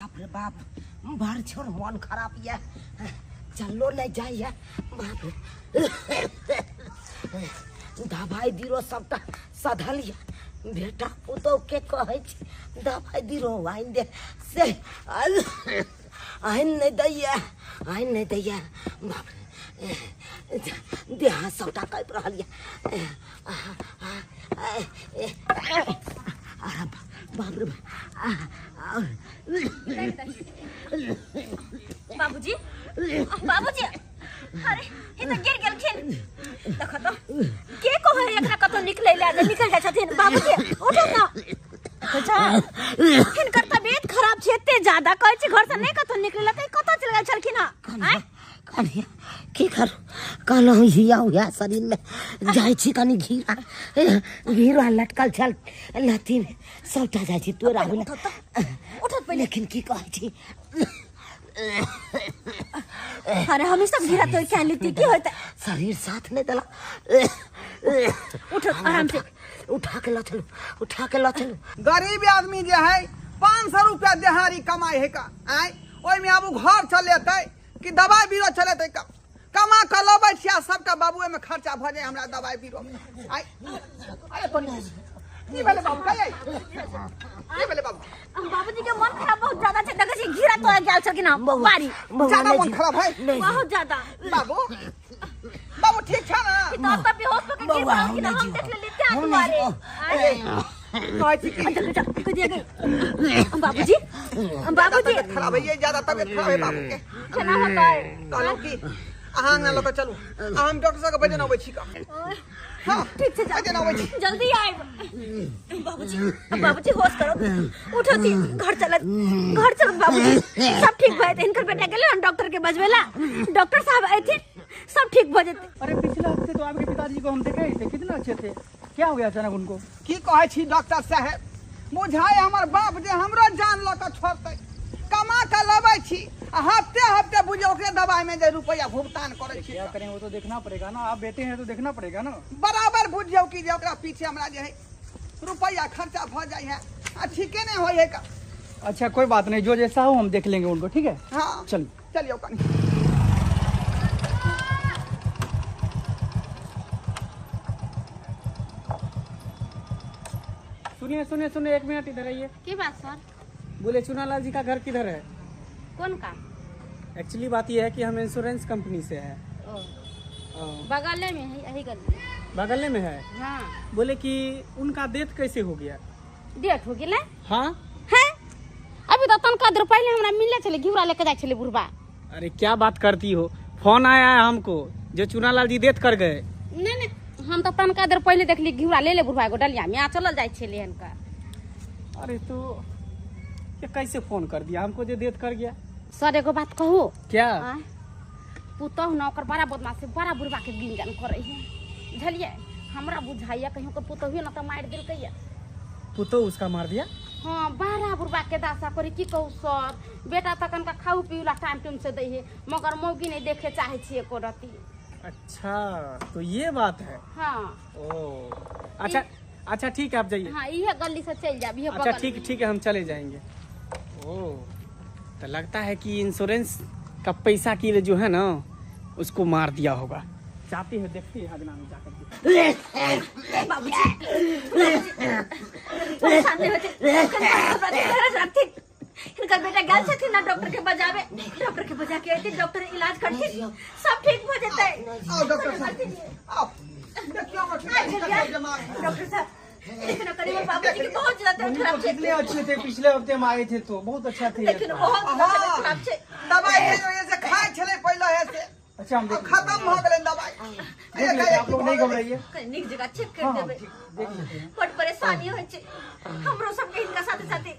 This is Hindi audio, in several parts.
बाप रे बाप बाहर छोड़ मन खराब या चलो नहीं जाइए बाप दवाई दिरो सबटा सधलिया बेटा पुतो के कहे दवाई दिरो आइन दे से आइन नहीं दैया बाप देह सबटा कप रहा बाप रे बाबूजी बाबूजी अरे ये तो गिर गेलखिन देखो तो के को है एकरा कतो निकल जाय छथिन बाबूजी उठो ना अच्छा इनकर तबीयत खराब छै एते ज्यादा कहै छी घर से नहीं कतो निकलल त कतो चल गेल छलखिन हां कनिया की करू कहलौ हिया हुआ शरीर में जाय छी कनी घीरा लटकल छल लथी में सबटा जाय छी तोरा उठत पहिले लेकिन की कहै छी अरे हम सब घीरा तो क्या लेती की होता शरीर साथ नहीं दला उठो आराम से उठा के ला चलो गरीब आदमी जे है 500 रुपया दिहाड़ी कमाई है का आय ओइ में अब घर चलेतै कि दवाई बीरो चलेतै का कमा के लबै छिया सबका बाबूए में खर्चा भ जाय हमरा दवाई बीरो में आय अरे कोनी की भेले बाबू कहिए की भेले बाबू बाबूजी के मन खराब बहुत ज्यादा छै देखै छी घीरा तो गेल छलखिन बारी ज्यादा मन खराब है बहुत ज्यादा बाबू ठीक छ ना तो तब बेहोश होके गिर पड़ा कि हम देख लेते क्या तुम्हारे बाबूजी खराब है ये ज्यादा तबियत खराब है बाबू के केना होता है कहलो कि अहाँ न लक चलू हम डॉक्टर साहब के बजन अबै छी का हां ठीक छै बजन अबै छी जल्दी आइब बाबूजी होश करो उठो ती घर चल बाबूजी सब ठीक भए इनकर बेटा गेले हम डॉक्टर के बजवेला डॉक्टर साहब आए सब ठीक हो जेते अरे पिछले हफ्ते तो आपके पिताजी को हम देखे थे कितना अच्छे थे क्या हो गया अचानक उनको की कहै छी डॉक्टर साहब बुझाय हमर बाप जे हमरो जान ल के छोड़तै कमा के लबै छी हफ्ते बुझियो ओकरे दवाई में जे रुपया भुगतान करै छी क्या करें वो तो देखना पड़ेगा ना आप बेटे हैं तो देखना पड़ेगा ना बराबर बुझियो कि जे ओकरा पीछे हमरा जे है रुपया खर्चा भ जाय है आ ठीके नहीं होय है का अच्छा कोई बात नहीं जो जैसा हो हम देख लेंगे उनको ठीक है हां चलियो कनी सुनिए 1 मिनट इधर आइए की बात सर बोले चुनालाल जी का घर किधर है कौन का एक्चुअली बात यह है कि हम इंश्योरेंस कंपनी से है बगल में है यही गली बगल में है हां बोले कि उनका डेथ कैसे हो गया डेथ हो गेलै हाँ है अभी तो तनका देर पहले हमरा मिलले चले घिवरा लेके जाय चले बुढ़बा अरे क्या बात करती हो फोन आया है हमको जो चुनालाल जी डेथ कर गए नहीं हम तो तनका देर पहले देखली घिवरा ले बुढ़बा एगो डलिया में आ चलल जाय छले हनका अरे तो ये कैसे फोन कर दिया हमको जो डेथ कर गया सर एगो बात कहू क्या पुतहु नौकर बड़ा बदमाश बड़ा बुढ़बा के गिनजन करे है बुझलिए हमरा बुझाइया कहीं को पुतहु न तो मार देलकै पुतो उसका मार दिया हाँ बड़ा बुढ़बा के दासा करे की कहू सर बेटा तकन का खाऊ पीला टाइम से दे है मगर मौगी नहीं देखे चाहे छी एको रती अच्छा तो ये बात है हाँ ओ अच्छा ठीक है आप जाइए हाँ ये गली से चल जा अच्छा ठीक है हम चले जाएंगे ओ तो लगता है कि इंश्योरेंस का पैसा के लिए जो है ना उसको मार दिया होगा जाते हैं देखते हैं अगना में जाकर इनका बेटा गल छथिन ना डॉक्टर के बजा के आती डॉक्टर इलाज करती सब ठीक हो जाता है आओ डॉक्टर साहब आओ देखियो डॉक्टर साहब लेकिन करीब बाबूजी के बहुत ज्यादा खराब छे कितने अच्छे थे पिछले हफ्ते हम आए थे तो बहुत अच्छा थे लेकिन बहुत ज्यादा खराब छे दवाई के वजह से खाए छले पहले है से अच्छा हम देख खत्म हो गेलै दवाई आप लोग नहीं घबराइए निक जगह चेक कर देबे देख लेते हैं बड़ परेशानी होय छे हमरो सब के इनका साथे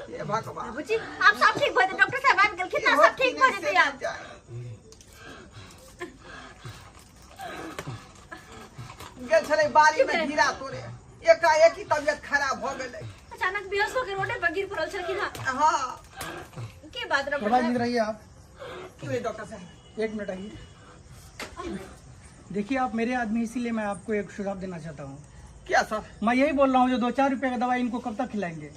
ये भगवान बाबूजी आप सब ठीक भ जाते डॉक्टर साहब आ गेल कितना सब ठीक भ जाते आप गेल छले बारी में गिरा तोरे एकाएक ही तबियत खराब हो गेलै अचानक बेहोश हो के रोडे पर गिर पड़ल छलखिन हां की बात डॉक्टर प्रभात जी रहिए आप क्यों डॉक्टर साहब 1 मिनट आइए देखिए आप मेरे आदमी इसीलिए मैं आपको एक सुझाव देना चाहता हूँ क्या सर मैं यही बोल रहा हूँ जो 2-4 रुपए का दवाई इनको कब तक खिलाएंगे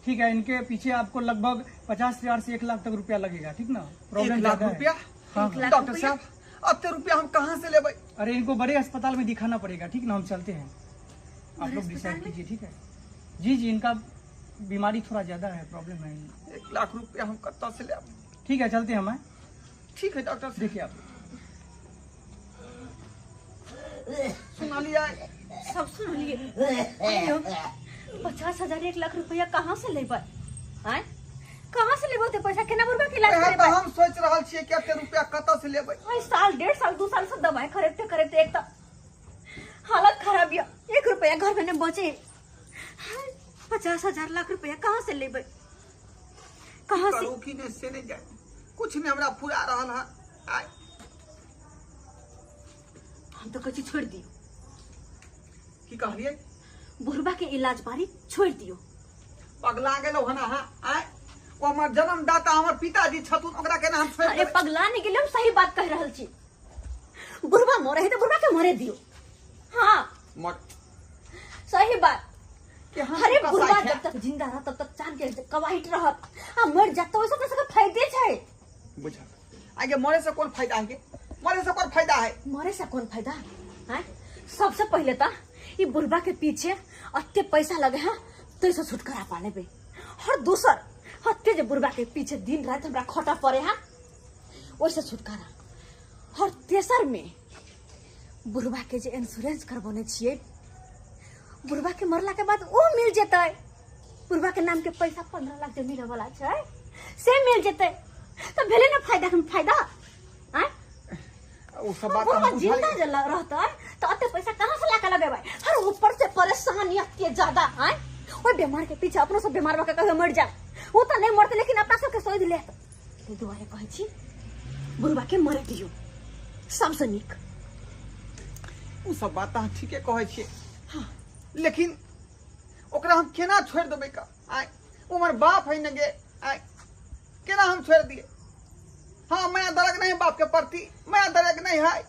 ठीक है, इनके पीछे आपको लगभग 50,000 से 1 लाख तक रुपया लगेगा, ठीक ना? 1 लाख रुपया? हाँ, एक लाख डॉक्टर रुपया? साहब अत्ते रुपया हम कहाँ से लेबै? अरे इनको बड़े अस्पताल में दिखाना पड़ेगा, ठीक ना? हम चलते हैं, आप लोग अस्पताल डिसाइड में? कीजिए, ठीक है? जी जी, इनका बीमारी थोड़ा ज्यादा है, प्रॉब्लम है। 1 लाख रुपया हम कत्ता से ले? ठीक है, चलते हैं हम। ठीक है डॉक्टर साहब, देखिए आप, सुना लिया। सब सुन लिए। 50,000 1 लाख रुपया कहाँ से लेबै? आय कहाँ से लेबै? पैसा केना बुढ़बा के इलाज वएह करेबै? तो हम सोच रहल छियै कि अत्ते रुपया कत्ता से लेबै। आय साल 1.5 साल 2 साल से दवाई खरीदते खरीदते एक तो हालत खराब या 1 रुपया घर में नहीं बचे। 50,000 लाख रुपया कहाँ से लेबै? कहाँ से? करू कि नहीं से नहीं जाए, कुछ नहीं हमरा फुरा रहल है। आय हम तो कची छोड़ दियो, की कहलिए? बुढ़बा के इलाज बारी छोड़ दियो। पगला गेलो हना। हाँ आय वो हमर जन्मदाता हमर पिताजी छथुन, ओकरा केना हम छोड़ अरे देबै? पगला नहीं गेले, हम सही बात कह रहल छी। बुढ़बा मरे है तो बुढ़बा के मरे दियो। हाँ मर सही बात। के हम अरे कसाई बुढ़बा छै? जब तक जिंदा रह तब तक चांद के कवाहिट रहत, आ मर जात तो वैसे तो फायदे छै। बुझा आगे मरे से कौन फायदा है? मरे से कौन फायदा है? मरे से कौन फायदा है? सबसे पहले तो ये बुढ़बा के पीछे अत्ते पैसा लगे है तो इसे छुटकारा पा लेबे। और दूसर अत्ते जो बुढ़बा के पीछे दिन रात हमरा खटा पड़े है वैसे छुटकारा। और तेसर में बुढ़बा के जो इंश्योरेंस करवाने छिए, बुढ़बा के मरला के बाद वो मिल जेतै। बुढ़बा के नाम के पैसा 15 लाख जो मिले वाला छै से मिल जेतै, तो भेले ना फायदा के फायदा। आय वो सब बात बुढ़बा हम जिंदा बुझलिए। जला रहता तो अत्ते पैसा कहाँ से लाके लगेबै? और ऊपर से परेशानी अत्ते ज्यादा। आय ओए बीमार के पीछे अपनो सब बीमार बा के मर जा, वो तो नहीं मरते लेकिन अपना सब के सोच ले। तो दुआरे कहै छी बुढ़बा के मरे दियो सबसे नीक। वो सब बात हम ठीके कहै छियै, लेकिन ओकरा हम केना छोड़ देबै? का आय वो हमर बाप है न गे। आय केना हम छोड़ दिए? हाँ माया दरक नहीं बाप के प्रति, माया दरक नहीं है।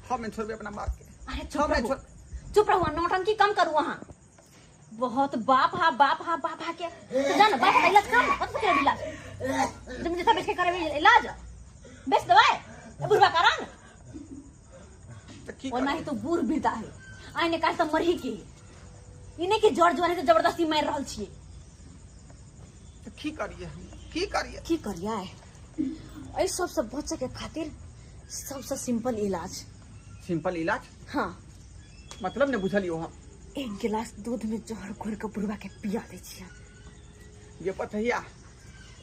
हम नहीं छोड़बे अपना बाप के। अरे हम चुप नहीं रहो, छोड़। चुप रहो, नौटंकी कम करू वहाँ। बहुत बाप हा के तो जान बाप का इलाज काम मत करे इलाज। तुम जैसा बेच के करे इलाज बेच दवाई बुढ़बा का रंग तो की और करिए? नहीं तो बूढ़ बिरता है। आइने काल तो मरही के इने के जड़ जवानी से जबरदस्ती मार रहल छिए। तो की करिए? की करिए? की करिया है ऐ सबसे बचे के खातिर सबसे सिंपल इलाज। सिंपल इलाज हाँ, मतलब ने बुझलियो हम। 1 गिलास दूध में जहर घोर के बुढ़बा के पिया दे छिया। ये पतैया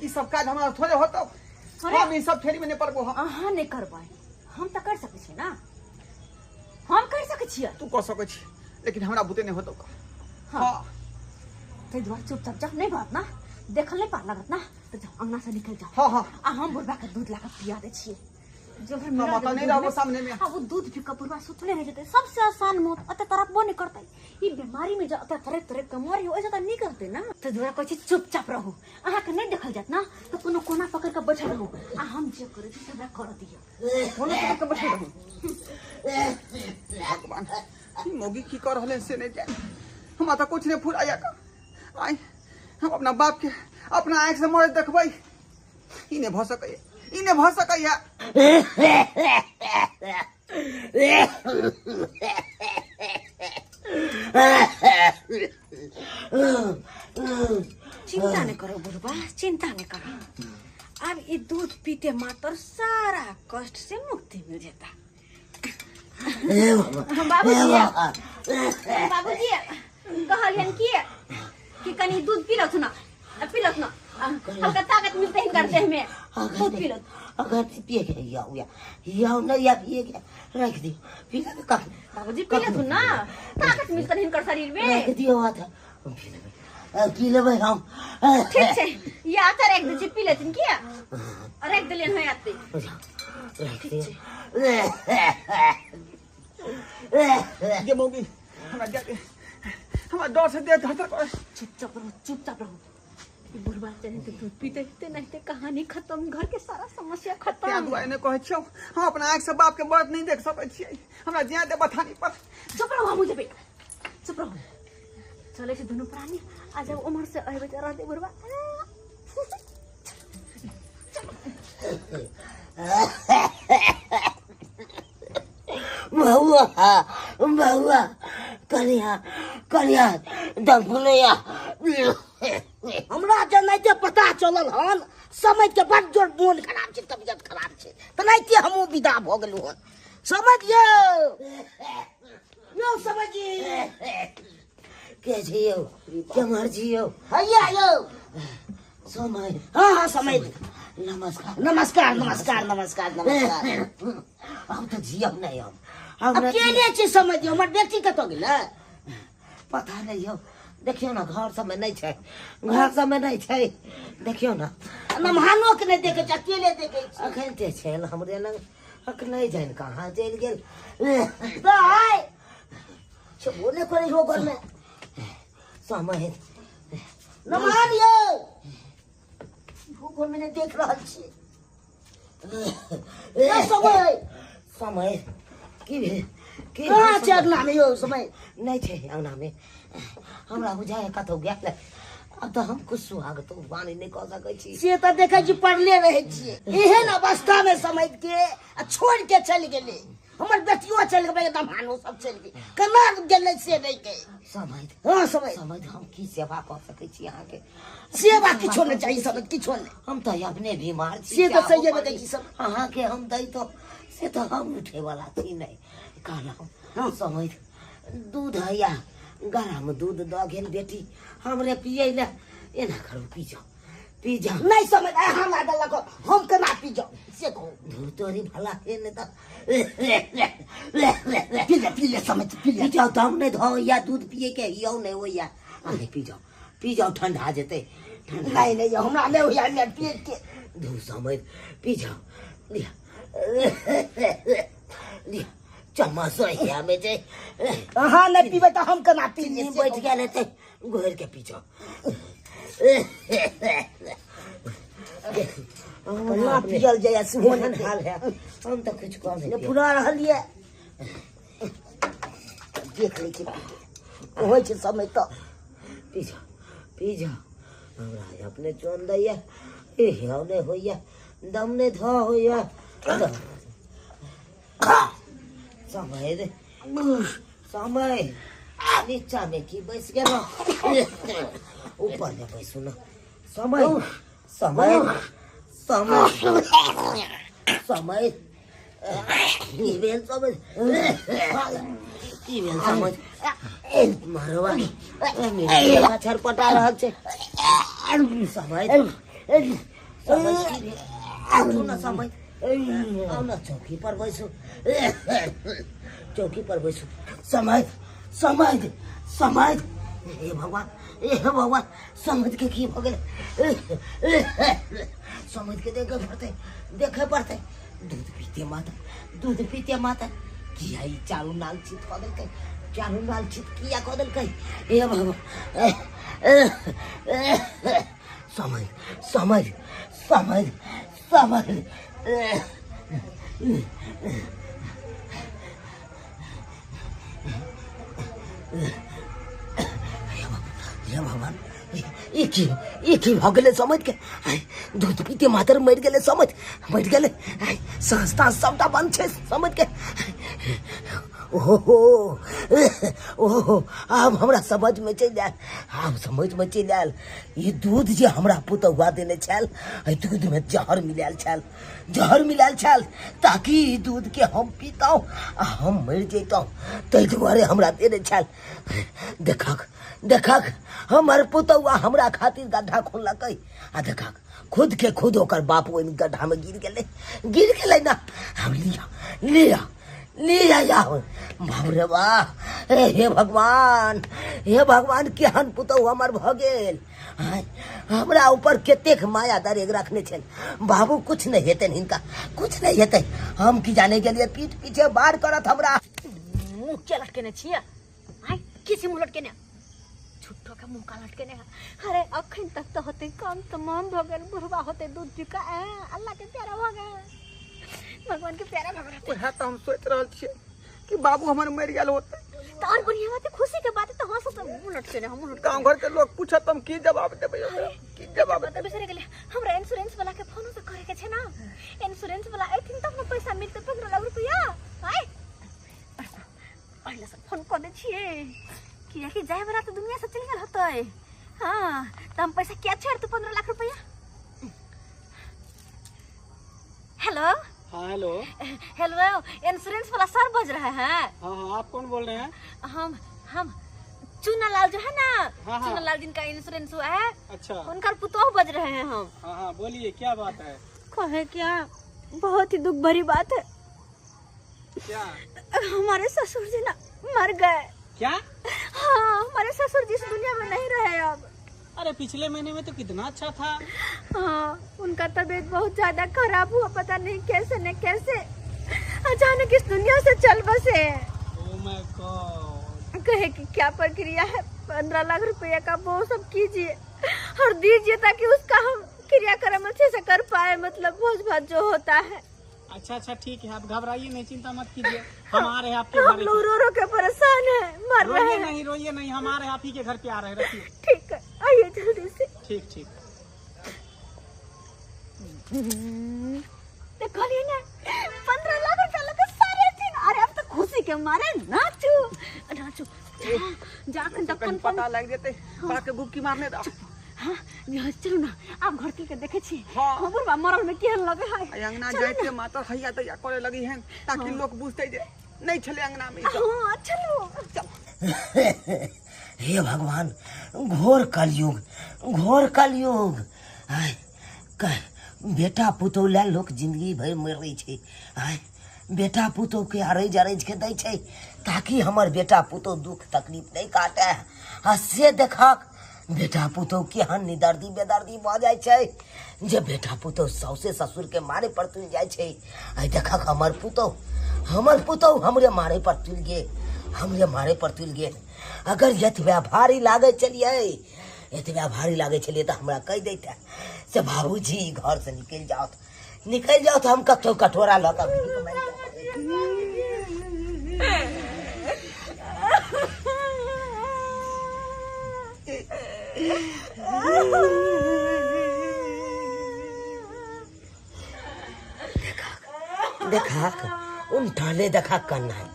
ई सब काज हमारा थोड़े होतो। अरे! हम ई सब फेरी में नहीं पड़बो। हम अहाँ नहीं करबै, हम तो कर सकै छी ना, हम कर सकै छियै। तू कह सकै छी, लेकिन हमरा बुते नहीं होतो। हाँ। हाँ ते दुआरे चुपचाप जा, नहीं बात ना देखल नहीं पार लगत ना तो जाओ अंगना से निकल जाओ। हाँ हाँ आ हम बुढ़बा के दूध लाकर पिया दे छिए। जो है हम आता नहीं रहबो सामने में। हाँ वो दूध पी के बुढ़बा सुतले रह जते। सबसे आसान मौत अते तरफ वो नहीं करते। ये बीमारी में जो अते तरह के मरी हो ऐसा तो नहीं करते ना। तो दुआरे कहै छी चुपचाप रहू, अहाँ के नहीं देखल जात ना तो कोनो कोना पकड़ के बैठल रहू आ हम जे करे छी हमरा कर दियो। कोनो पकड़ के बैठे रहू। भगवान ई मोगी की कर रहले से नहीं जाने। हम तो कुछ नहीं फुराया का। आई हम अपना बाप के अपना आंख से मरे देखबै, ई नहीं भ सकैया, ई नहीं भ सकैया। चिंता नहीं करो बुढ़बा, चिंता नहीं करो। अब ये दूध पीते मात्र सारा कष्ट से मुक्ति मिल जाता। बाबूजी बाबूजी कहलियन कि कनी दूध पी लो ना, पी लो ना, हल्का ताकत मिलते ही करते हमें दूध पी लो। अगर पिए के या नहीं या पिए के रख दी पिए के का बाबूजी पी लो ना, ताकत मिलते ही कर शरीर में। रख दियो बात पी लेबै हम। ठीक है ये आता रख दे पी लेतिन किया रख दे लेन है आते। रख दियो ये मोगी हमरा जाके हमरा डर से देह धड़धड़ करे। चुपचाप रहो, चुपचाप रहो। ये बुढ़बा चले तो दूध पीते नहीं तो कहानी खत्म, घर के सारा समस्या क्या खत्म। दुआ ने कहै छियौ, हम अपना आंख से बाप के मर्द नहीं देख सकै छियै। हमरा जिया दे बथानी पर। चुप रहो मुझे बेटा, चुप रहो। चले से दोनों प्राणी आ जब उम्र से अबे त रहते बुढ़वा बहुआ बहुआ कनिया कनिया दंगुलिया हमरा जनाइते पता चलल हन समय के बड़ जोर मोन खराब छै तबियत खराब छै तनाइते हमहूँ विदा भऽ गेलहुँ हन समझियौ यौ समझिए के छै यौ केमहर छी यौ हैया यौ समय हाँ हाँ समय नमस्कार नमस्कार नमस्कार नमस्कार नमस्कार हम तो जियब नहीं हम अकेले छी समझियो हमर बेटी कतऽ गेलै पता नहीं यौ देखियो ना घर सब में नहीं छै घर सब में नहीं छै देखियो ना नमहानो के नहीं देखे छै अकेले देखे छै अखन ते छै हमरे लग हक नहीं जान कहाँ चलि गेल दाई छबो ने करे हो घर में समय नमहान यौ भूख में नहीं देख रहल छी समय समय की कहाँ छै अंगना में यौ समय नहीं छै अंगना में हमरा बुझाय कतौ गेल अब तो हम कुछ सुहागत वाणी नहीं कह सकै छी से तो देखे छी पढ़ले रहे छियै एहन अवस्था में समय के छोड़ के चल गेले हमर बेटियो चल गेलै एकदम हानो सब चल गेल केना गेलै से नहीं के समय हां समय समय हम की सेवा कर सकै छी अहाँ के सेवा किछो नहीं चाहिए सब किछो नहीं हम तो अपने बीमार छी से तो सही है देखी सब अहाँ के हम दई तो से तो हम उठे वाला थी नहीं कहला समय दूध हैया गरम दूध द गेल बेटी हमरे पिए ले एना करू पी जाओ नहीं समझ हम आदल लको हम केना पी जाओ से कहू तोरी भला के ने त पी ले समझ पी जाओ तो हम नहीं धो या दूध पिए के यौ नहीं हो या अरे पी जाओ ठंडा जेते नहीं नहीं हमरा नहीं हो या मैं पेट के धू समझ पी जाओ लिया चम्मच है में जे हां नहीं पीबे तो हम केना पी ले बैठ गेल हेते घोर के पीछो ना पियल जाय सुमन हाल है हम तो कुछ कम है पूरा रहलिए देख ले छी होय छै समय तो पी जा हमरा अपने चोन दैया ए हेउ ने होइया दम ने ध होइया समय रे समय नीचा में की बैस गेलो ऊपर में बैसू ना समय समय समय समय की बेल समझ मारवा मेरा छरपटा रहल छै समय समय ना चौकी पर बैसू चौकी पर बैसू समय समय समय हे भगवान समझ के की भगल समझ के देखे पड़ते दूध पीते माता किया ई चारू नाल चित क देलकै चारू नाल चित किया क देलकै हे भगवान समझ समझ समझ समझ भगवान एक ही भ गेलै समझ के दूध पीते मातर मर गेलै समझ मर गेलै संस्था सबटा बंद छै समझ के ओहो ओहो आब हमरा समझ में चलि आयल आब समझ में चलि आयल ई दूध जे हमरा पुतौआ देने छल एहि दूध में जहर मिलायल छल ताकि ई दूध के हम पीतौं आ हम मरि जैतौं ताहि दुआरे हमरा देने छल देखक हमर पुतौआ हमरा खातिर गड्ढा खोललकै आ देखक खुद के खुद ओकर बाप ओहि गड्ढा में गिर गेलै ना हम लिया जाओ बाप रे वाह हे भगवान केहन पुतौह हमर भ गेल हमरा ऊपर कतेक माया दरेग रखने छन बाबू कुछ नहीं हेतै हिनका कुछ नहीं हेतै हम की जाने गेलिए पीठ पीछे बार करत हमरा मुंह के लटकेने छियै आइ किसी मुंह लटकेने छुट्टो का मुंह का लटकेने अरे अखन तक तो होते काम तमाम भ गेल बुढ़वा होते दूध पी का अल्लाह के प्यारा भ गेल भगवान के प्यारा भ गेल ओहे तो हम सोच रहल छियै कि बाबू हमर मरि गेल होते तार बढ़िया बात है, खुशी के बात है तो हंस तो मुलट के हम मुलट गांव घर के लोग पूछत हम की जवाब देबे ओकरा, की जवाब बता बेचारे के लिए हमरा इंश्योरेंस वाला के फोन तो करे के छै ना। इंश्योरेंस वाला आई थिंक तब पैसा मिलते 15 लाख रुपया। हाय पहले से फोन कर दे छिए कि आखिर जाए बरा तो दुनिया से चल गेल होतै। हां त हम पैसा क्या छोड़ तू 15 लाख रुपया। हेलो हाँ हेलो। हेलो इंश्योरेंस वाला सर बोल रहे हैं? हाँ हाँ आप कौन बोल रहे हैं? हम चुनालाल जो है ना, हाँ। चुनालाल जिनका इंश्योरेंस हुआ है, अच्छा उनका पुतोह बज रहे हैं हम। हाँ हाँ बोलिए क्या बात है? कहे क्या, बहुत ही दुख भरी बात है। क्या? हमारे ससुर जी ना मर गए। क्या? हाँ हमारे ससुर जी इस दुनिया में नहीं रहे अब। अरे पिछले महीने में तो कितना अच्छा था। हाँ उनका तबीयत बहुत ज्यादा खराब हुआ, पता नहीं कैसे न कैसे अचानक इस दुनिया से चल बसे। Oh my God. कहे कि क्या प्रक्रिया है, 15 लाख रुपया का वो सब कीजिए और दीजिए ताकि उसका हम क्रियाक्रम अच्छे से कर पाए, मतलब भोज भात जो होता है। अच्छा अच्छा ठीक है, आप घबराइए नहीं, चिंता मत कीजिए, हम आ रहे हैं आपके हम घर। लोग रो रो के परेशान है, मर रहे हैं। रोइए नहीं, हम आ रहे हैं आप ही के घर पे आ रहे हैं, रखिए। ठीक है आइए जल्दी से। ठीक ठीक। देखलिए ना 15 लाख रुपया लगे सारे दिन। अरे अब तो खुशी के मारे नाचू नाचू। जाकर दक्कन पता लग जेते, पाके बुक्की मारने दा। हाँ चलो ना आप घर के देखे छी। हाँ। खबर बा मरल में केहन लगे है। अंगना जाते माता खैया तैया करे लगी हैं ताकि लोग बुझते जे नहीं छले अंगना में। हाँ चलो। हे भगवान, घोर कलयुग, घोर कलयुग। आय कह बेटा पुतौह ला लोग जिंदगी भर मरै छै। आय बेटा पुतौह के अरैज अरैज के दै छै ताकि हमर बेटा पुतौह दुख तकलीफ नहीं काटे। आ से देखक बेटा पुतौह केहन निदर्दी बेदर्दी भऽ जाइ छै जे बेटा पुतौह साउसे ससुर के मारे पर तुल जाइ छै। आइ देखक हमर पुतौह हमरे मारे पर तुल गेल, हमरे मारे पर तुल गेल। अगर एतबा भारी लागे छलिए तो हमरा कह देते से बाबूजी घर से निकल जाओ तो हम कतौ कटोरा लऽ कऽ भीख मांगि देखा उन ढाले देखा कन्ना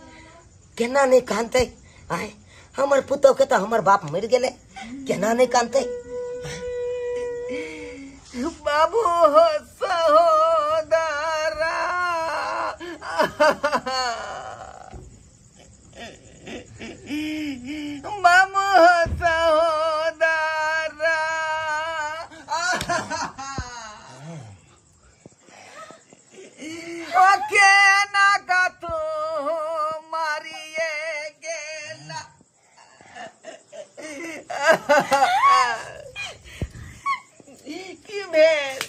केना नहीं कानते। आय हमर पुतौह के तो हमर बाप मर गेले, केना नहीं कानते। बाबू हो सहोदरा बाबू हो सहोदरा ओके ना का तू मारिए गेला। की भेल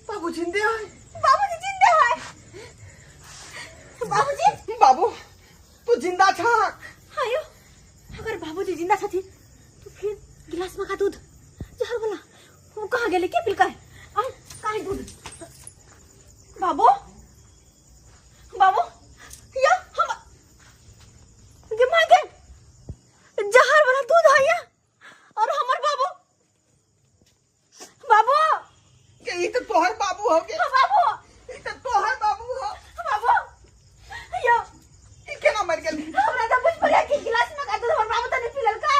बाबू जिंदे है? बाबूजी जिंदा है। बाबूजी बाबू तू जिंदा छ? आयो अगर बाबूजी जिंदा छथिन तो फिर गिलास में का दूध जहर वाला वो कहाँ गेले, के पिलका है? आ काहे दूध? बाबू बाबू या हम के मांगे जहर वाला दूध है या और हमर बाबू के ई तो तोहर बाबू हो गए। बाबू ई तो तोहर बाबू हो। बाबू या ई केना मर गेल? हमरा तो कुछ पड़े कि गिलास में का दूध हमर बाबू तो नहीं पिलल का।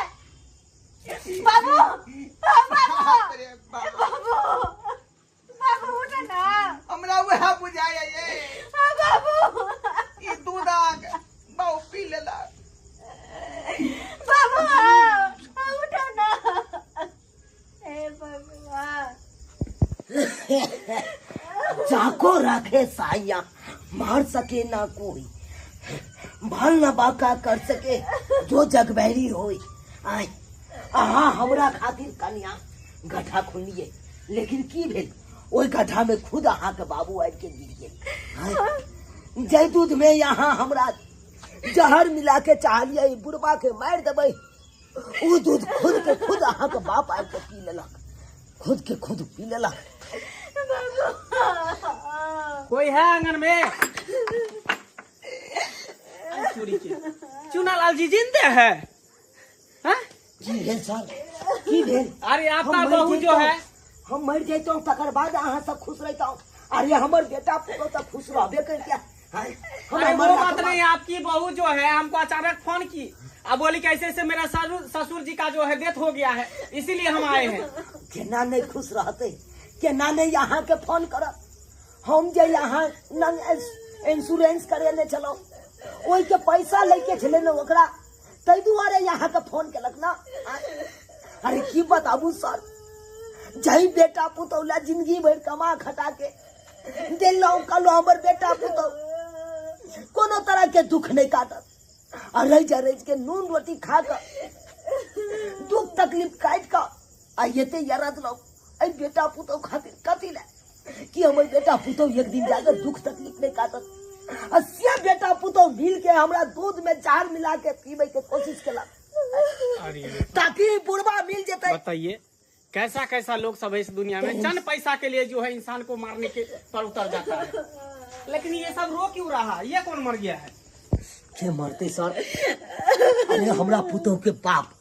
बाबू अरे बाबू बाबू उठ ना। हमरा वह बुझाया ये बाबू ई दूध आग बहु पी लेला। बाबू उठ ना। ए भगवान चाको रखे साया मार सके ना कोई, भाल न बाका कर सके जो जगबैरी होई। आय अहाँ हमरा खातिर कन्या गड्ढा खुनिए, लेकिन की भेल ओई गड्ढा में खुद अहाँ के बाबू आबि के गिर गेल। जय दूध में यहाँ हमरा जहर मिला के चाहलिए बुढ़बा के मार देबै, वो दूध खुद के खुद अहाँ के बाप आबि के पी लेलक, खुद के खुद पी लेलक। कोई है आंगन में? चुनालाल जी जिंदे है? की भेल सर, की भेल? अरे आपका बहू जो है, हम मर जैतौ तकर बाद अहाँ सब खुश रहता। अरे हमर बेटा पुतो तो खुश रहबे कर क्या? अरे वो बात नहीं, आपकी बहू जो है हमको अचानक फोन की, अब बोली कैसे से मेरा ससुर जी का जो है डेथ हो गया है, इसीलिए हम आए हैं। केना नहीं खुश रहते, केना नहीं यहाँ के फोन करब। हम जे यहाँ इंश्योरेंस करे ले चलो, ओई के पैसा लेके चले न ओकरा, तै दुआरे यहाँ के फोन केलक ना। अरे की बताबू सर, जही बेटा पुतौला जिंदगी भर कमा खटा के दिलौ कलो हमर बेटा पुतौ कोनो तरह के दुख नहीं काटत। और रह के नून रोटी खा कर दुख तकलीफ काट कर आइते यारत लो आई बेटा पुतौ खातिर कथी ले कि हमर बेटा पुतौ एक दिन जाकर दुख तकलीफ नहीं काटत। अस्या बेटा पुतौ मिल के हमरा दूध में जहर मिला के पीबे के कोशिश केला ताकि बुढ़वा मिल जेते। बताइए कैसा कैसा लोग सब है इस दुनिया में, चंद पैसा के लिए जो है इंसान को मारने के पर उतर जाता है। लेकिन ये सब रो क्यों रहा? ये कौन मर गया है? के मरते सर? अरे हमरा पुतौ के बाप,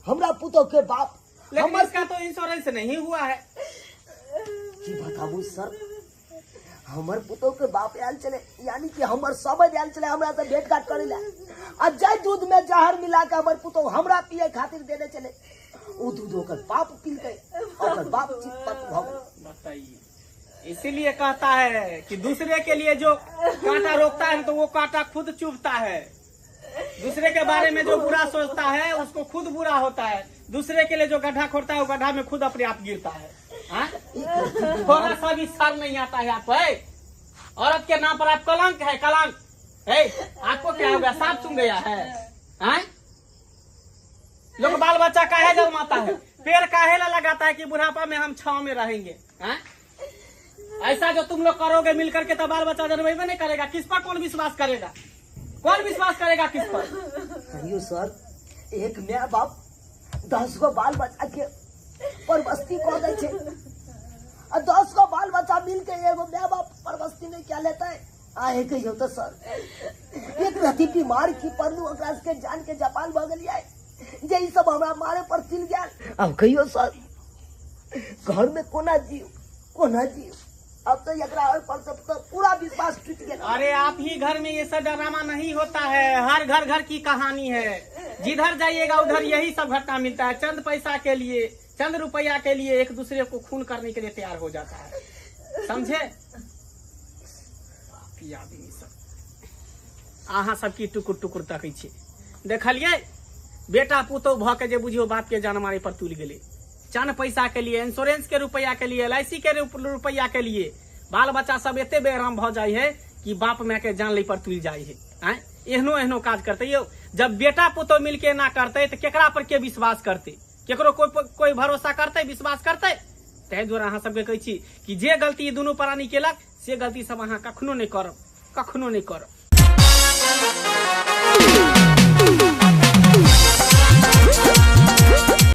हमरा पुतौ के बाप। लेकिन इसका तो इंश्योरेंस नहीं हुआ है। की बताबू सर, हमर पुतौ के बाप आयल चले, यानी कि हमर समझ आयल चले हमरा से भेंट घाट करे ला। आ जय दूध में जहर मिला के हमर पुतौ हमरा पिए खातिर देने चले, वो दूध ओकर बाप पी गए, ओकर बाप चिपट भ गए। बताइए, इसीलिए कहता है कि दूसरे के लिए जो कांटा रोकता है तो वो कांटा खुद चुभता है। दूसरे के बारे में जो बुरा सोचता है उसको खुद बुरा होता है। दूसरे के लिए जो गड्ढा खोदता है वो गड्ढा में खुद अपने आप गिरता है। थोड़ा सा भी शर्म नहीं आता है आपको? औरत के नाम पर आप कलंक है, कलंक। आपको क्या हो गया? सांप चुन गया है? लोग बाल बच्चा काहे जन्माता है, पेड़ काहे ला लगाता है कि बुढ़ापा में हम छांव में रहेंगे? ऐसा जो तुम लोग करोगे मिलकर के तो बाल बच्चा जन्मेबे नहीं करेगा। किस पर कौन विश्वास करेगा? कौन विश्वास करेगा किस पर? कहियो सर, एक माँ बाप 10 गो बाल बच्चा के परवस्ती कर दे छे, और 10 गो बाल बच्चा मिल के एगो माँ बाप परवस्ती नहीं क्या लेता है? आए कहियो तो सर, एक रति बीमार की पड़लू ओकरा के जान के जपाल भ गेलियै, जे ई सब हमरा मारे पर चिल गया। अब कहियो सर, घर में कोना जीव, कोना जीव। अब तो एकरा पर सब तो पूरा विश्वास टूट गया। अरे आप ही घर में ये सब ड्रामा नहीं होता है, हर घर घर की कहानी है। जिधर जाइएगा उधर यही सब घटना मिलता है। चंद पैसा के लिए, चंद रुपया के लिए एक दूसरे को खून करने के लिए तैयार हो जाता है, समझे? अहाँ सबकी टुकुर टुकुर तकै छी। देखलिए बेटा पुतौ भ के जे बुझियो बाप के जान मारे पर तुल गेले, चंद पैसा के लिए, इंश्योरेंस के रुपया के लिए, LIC के रुपया के लिए बाल बच्चा सब एते बेराम भ जाय है कि बाप माय के जान ले पर तुल जाय है। एहनो एहनो काज करते यो। जब बेटा पुतौ मिल के ना करते तो केकरा पर के विश्वास करते? केकरो कोई भरोसा करते, विश्वास करते? तै दुआरे अहाँ सबके कहै छी कि जे गलती दुनू प्राणी केलक से गलती सब अहाँ कखनो नहीं करब, कखनो नहीं करब।